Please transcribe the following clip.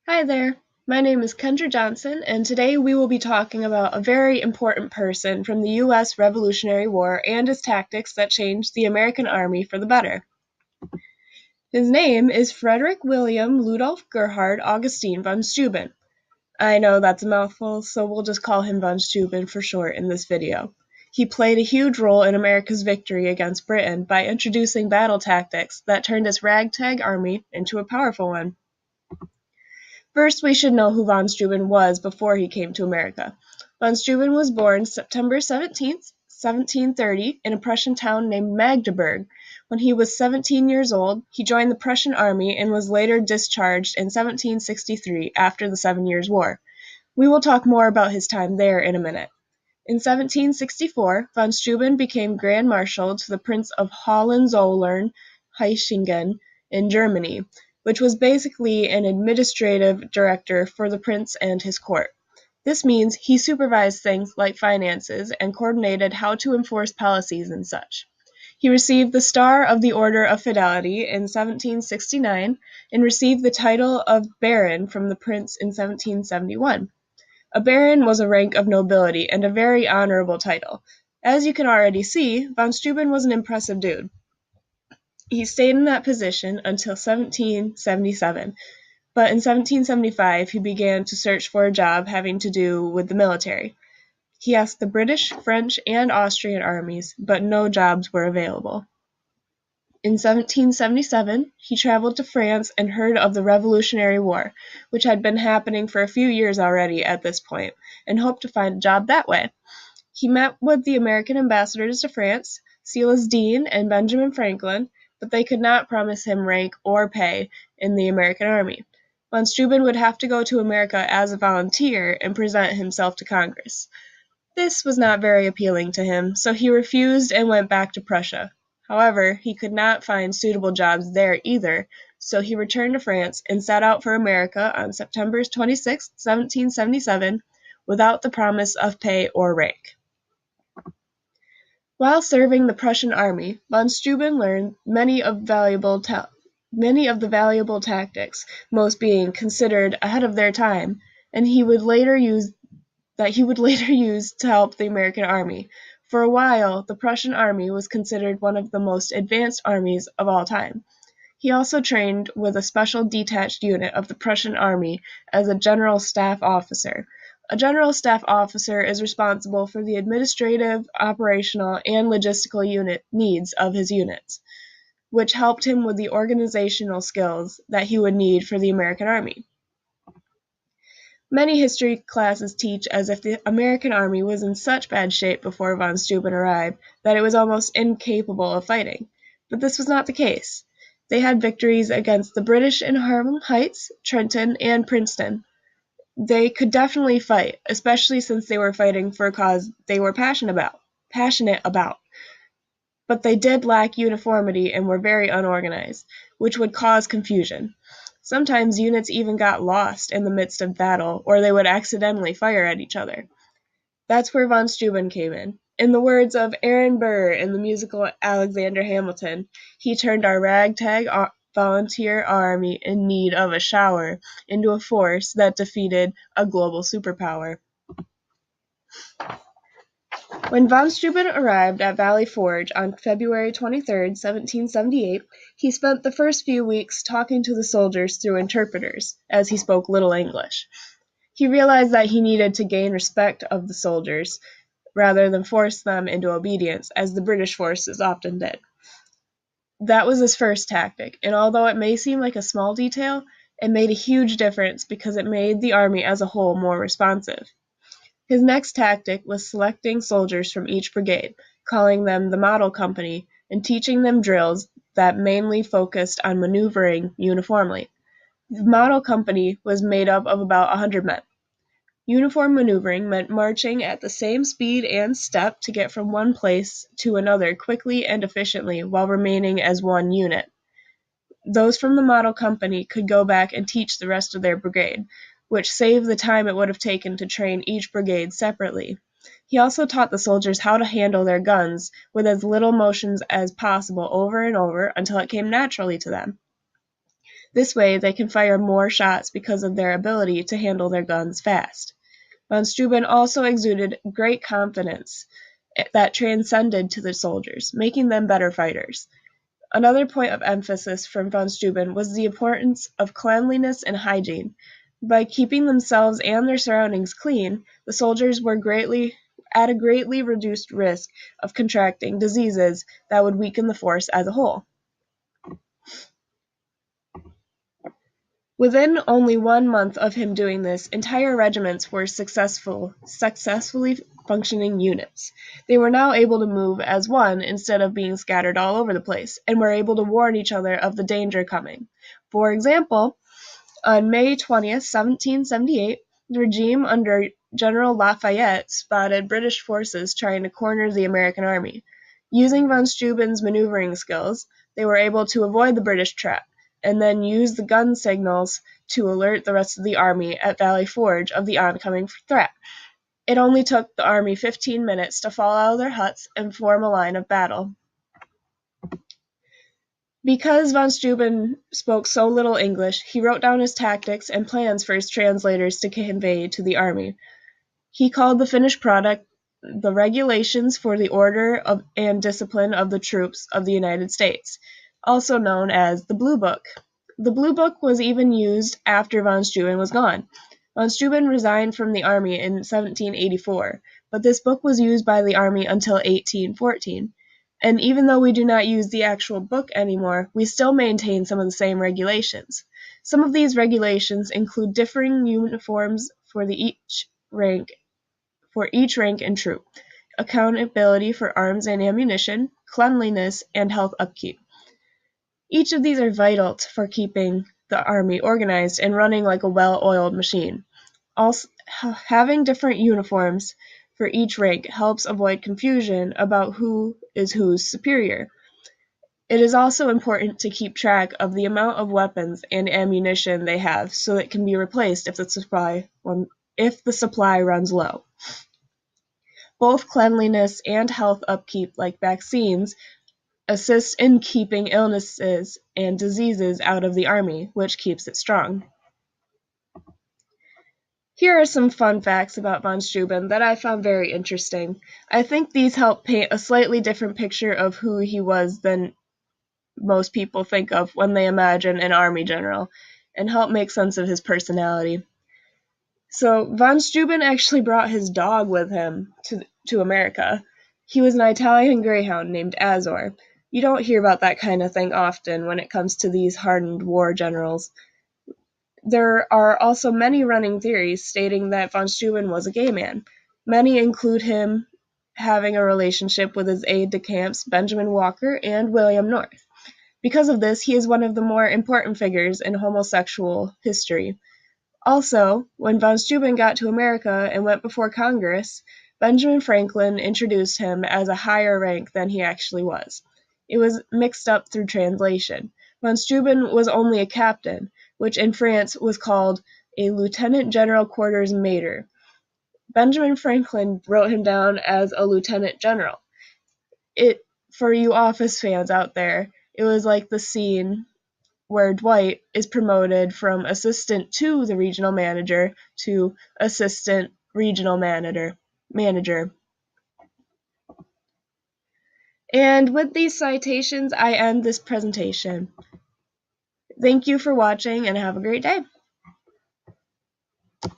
Hi there, my name is Kendra Johnson, and today we will be talking about a very important person from the U.S. Revolutionary War and his tactics that changed the American Army for the better. His name is Frederick William Ludolf Gerhard Augustin von Steuben. I know that's a mouthful, so we'll just call him von Steuben for short in this video. He played a huge role in America's victory against Britain by introducing battle tactics that turned this ragtag army into a powerful one. First, we should know who von Steuben was before he came to America. Von Steuben was born September 17th, 1730, in a Prussian town named Magdeburg. When he was 17 years old, he joined the Prussian army and was later discharged in 1763 after the 7 Years' War. We will talk more about his time there in a minute. In 1764, von Steuben became Grand Marshal to the Prince of Hohenzollern-Hechingen in Germany, which was basically an administrative director for the prince and his court. This means he supervised things like finances and coordinated how to enforce policies and such. He received the Star of the Order of Fidelity in 1769 and received the title of Baron from the prince in 1771. A baron was a rank of nobility and a very honorable title. As you can already see, von Steuben was an impressive dude. He stayed in that position until 1777, but in 1775 he began to search for a job having to do with the military. He asked the British, French, and Austrian armies, but no jobs were available. In 1777, he traveled to France and heard of the Revolutionary War, which had been happening for a few years already at this point, and hoped to find a job that way. He met with the American ambassadors to France, Silas Deane and Benjamin Franklin, but they could not promise him rank or pay in the American army. Von Steuben would have to go to America as a volunteer and present himself to Congress. This was not very appealing to him, so he refused and went back to Prussia. However, he could not find suitable jobs there either, so he returned to France and set out for America on September 26, 1777, without the promise of pay or rank. While serving the Prussian army, von Steuben learned many of the valuable tactics, most being considered ahead of their time, and he would later use to help the American army. For a while, the Prussian army was considered one of the most advanced armies of all time. He also trained with a special detached unit of the Prussian army as a general staff officer. A general staff officer is responsible for the administrative, operational, and logistical needs of his units, which helped him with the organizational skills that he would need for the American army. Many history classes teach as if the American army was in such bad shape before von Steuben arrived that it was almost incapable of fighting. But this was not the case. They had victories against the British in Harlem Heights, Trenton, and Princeton. They could definitely fight, especially since they were fighting for a cause they were passionate about. But they did lack uniformity and were very unorganized, which would cause confusion. Sometimes units even got lost in the midst of battle, or they would accidentally fire at each other. That's where von Steuben came in. In the words of Aaron Burr in the musical Alexander Hamilton, he turned our ragtag volunteer army in need of a shower into a force that defeated a global superpower. When von Steuben arrived at Valley Forge on February 23, 1778, he spent the first few weeks talking to the soldiers through interpreters, as he spoke little English. He realized that he needed to gain respect of the soldiers rather than force them into obedience, as the British forces often did. That was his first tactic, and although it may seem like a small detail, it made a huge difference because it made the army as a whole more responsive. His next tactic was selecting soldiers from each brigade, calling them the model company, and teaching them drills that mainly focused on maneuvering uniformly. The model company was made up of about 100 men. Uniform maneuvering meant marching at the same speed and step to get from one place to another quickly and efficiently while remaining as one unit. Those from the model company could go back and teach the rest of their brigade, which saved the time it would have taken to train each brigade separately. He also taught the soldiers how to handle their guns with as little motions as possible over and over until it came naturally to them. This way, they can fire more shots because of their ability to handle their guns fast. Von Steuben also exuded great confidence that transcended to the soldiers, making them better fighters. Another point of emphasis from von Steuben was the importance of cleanliness and hygiene. By keeping themselves and their surroundings clean, the soldiers were at a greatly reduced risk of contracting diseases that would weaken the force as a whole. Within only 1 month of him doing this, entire regiments were successfully functioning units. They were now able to move as one instead of being scattered all over the place, and were able to warn each other of the danger coming. For example, on May 20th, 1778, the regime under General Lafayette spotted British forces trying to corner the American army. Using von Steuben's maneuvering skills, they were able to avoid the British trap, and then use the gun signals to alert the rest of the army at Valley Forge of the oncoming threat. It only took the army 15 minutes to fall out of their huts and form a line of battle. Because von Steuben spoke so little English, he wrote down his tactics and plans for his translators to convey to the army. He called the finished product the Regulations for the Order and Discipline of the Troops of the United States, also known as the Blue Book. The Blue Book was even used after von Steuben was gone. Von Steuben resigned from the army in 1784, but this book was used by the army until 1814. And even though we do not use the actual book anymore, we still maintain some of the same regulations. Some of these regulations include differing uniforms for each rank and troop, accountability for arms and ammunition, cleanliness, and health upkeep. Each of these are vital for keeping the army organized and running like a well-oiled machine. Also, having different uniforms for each rank helps avoid confusion about who is whose superior. It is also important to keep track of the amount of weapons and ammunition they have so that it can be replaced if the supply runs low. Both cleanliness and health upkeep, like vaccines, assist in keeping illnesses and diseases out of the army, which keeps it strong. Here are some fun facts about von Steuben that I found very interesting. I think these help paint a slightly different picture of who he was than most people think of when they imagine an army general, and help make sense of his personality. So von Steuben actually brought his dog with him to America. He was an Italian greyhound named Azor. You don't hear about that kind of thing often when it comes to these hardened war generals. There are also many running theories stating that von Steuben was a gay man. Many include him having a relationship with his aide-de-camps Benjamin Walker and William North. Because of this, he is one of the more important figures in homosexual history. Also, when von Steuben got to America and went before Congress, Benjamin Franklin introduced him as a higher rank than he actually was. It was mixed up through translation. Von Steuben was only a captain, which in France was called a lieutenant general quarters mater. Benjamin Franklin wrote him down as a lieutenant general. For you Office fans out there, it was like the scene where Dwight is promoted from assistant to the regional manager to assistant regional manager. And with these citations, I end this presentation. Thank you for watching and have a great day.